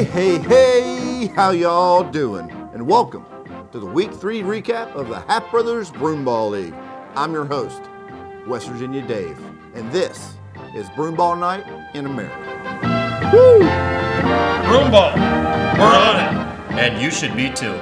Hey, how y'all doing? And welcome to the Week 3 recap of the Happ Brothers Broomball League. I'm your host, West Virginia Dave, and this is Broomball Night in America. Woo! Broomball, we're on it, and you should be too.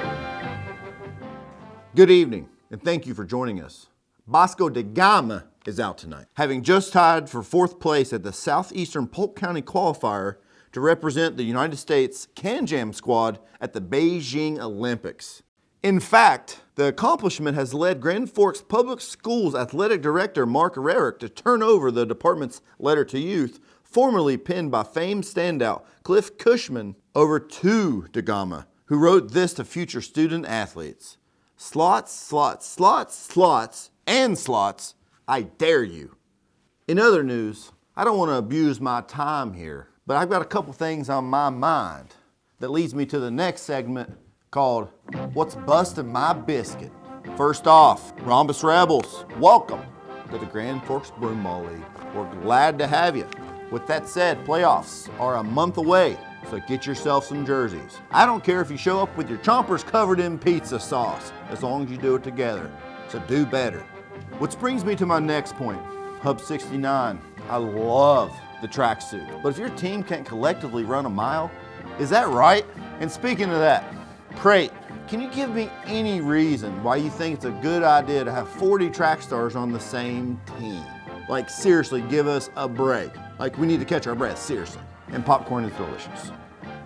Good evening, and thank you for joining us. Bosco de Gama is out tonight, having just tied for 4th place at the Southeastern Polk County qualifier to represent the United States Can-Jam squad at the Beijing Olympics. In fact, the accomplishment has led Grand Forks Public Schools Athletic Director Mark Rarick to turn over the department's letter to youth, formerly penned by famed standout Cliff Cushman, over to de Gama, who wrote this to future student athletes. Slots, slots, slots, slots, and slots, I dare you. In other news, I don't want to abuse my time here, but I've got a couple things on my mind that leads me to the next segment called What's Bustin' My Biscuit? First off, Rhombus Rebels, welcome to the Grand Forks Broomball League. We're glad to have you. With that said, playoffs are a month away, so get yourself some jerseys. I don't care if you show up with your chompers covered in pizza sauce, as long as you do it together. So do better. Which brings me to my next point, Hub 69. I love the tracksuit, but if your team can't collectively run a mile, is that right? And speaking of that, Crate, can you give me any reason why you think it's a good idea to have 40 track stars on the same team? Like seriously, give us a break. Like we need to catch our breath, seriously. And popcorn is delicious.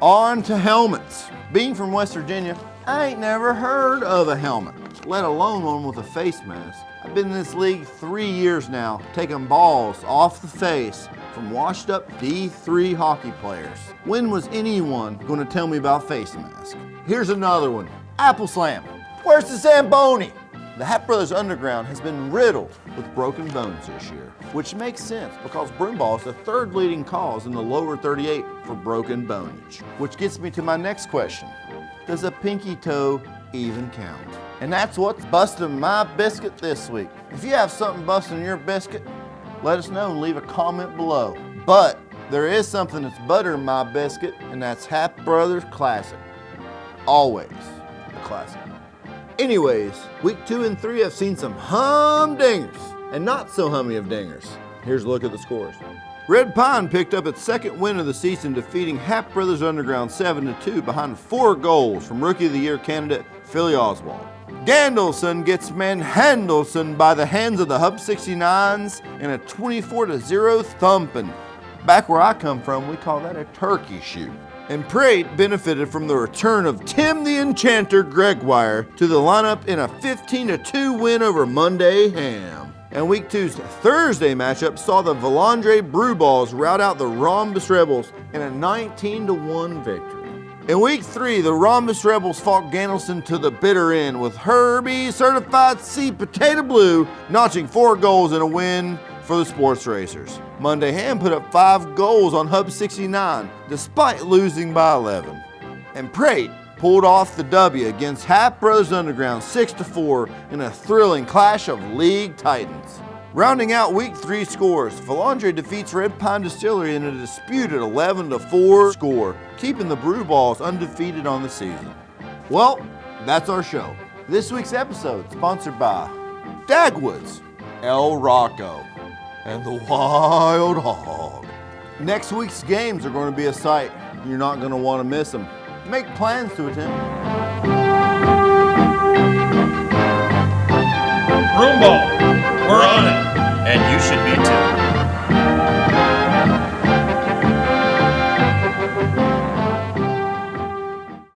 On to helmets. Being from West Virginia, I ain't never heard of a helmet, let alone one with a face mask. I've been in this league 3 years now, taking balls off the face from washed up D3 hockey players. When was anyone going to tell me about face masks? Here's another one. Apple Slam. Where's the Zamboni? The Happ Brothers Underground has been riddled with broken bones this year, which makes sense because broomball is the 3rd leading cause in the lower 38 for broken bonage. Which gets me to my next question. Does a pinky toe even count? And that's what's busting my biscuit this week. If you have something busting your biscuit, let us know and leave a comment below. But there is something that's buttering my biscuit, and that's Happ Brothers Classic. Always a classic. Anyways, week 2 and 3 have seen some humdingers and not so hummy of dingers. Here's a look at the scores. Red Pine picked up its 2nd win of the season, defeating Happ Brothers Underground 7-2 behind 4 goals from Rookie of the Year candidate Philly Oswald. Gandelson gets manhandled by the hands of the Hub 69s in a 24-0 thumping. Back where I come from, we call that a turkey shoot. And Prate benefited from the return of Tim the Enchanter Gregoire to the lineup in a 15-2 win over Monday Ham. And Week 2's Thursday matchup saw the Valandre Brewballs rout out the Rhombus Rebels in a 19-1 victory. In Week 3, the Rhombus Rebels fought Gandelson to the bitter end, with Herbie Certified C Potato Blue notching 4 goals in a win for the Sports Racers. Monday Ham put up 5 goals on Hub 69, despite losing by 11. And Prate pulled off the W against Happ Brothers Underground 6-4 in a thrilling clash of league titans. Rounding out Week 3 scores, Valandre defeats Red Pine Distillery in a disputed 11-4 score, keeping the Brewballs undefeated on the season. Well, that's our show. This week's episode sponsored by Dagwoods, El Rocco, and the Wild Hog. Next week's games are going to be a sight. You're not going to want to miss them. Make plans to attend. Broomball, we're on it.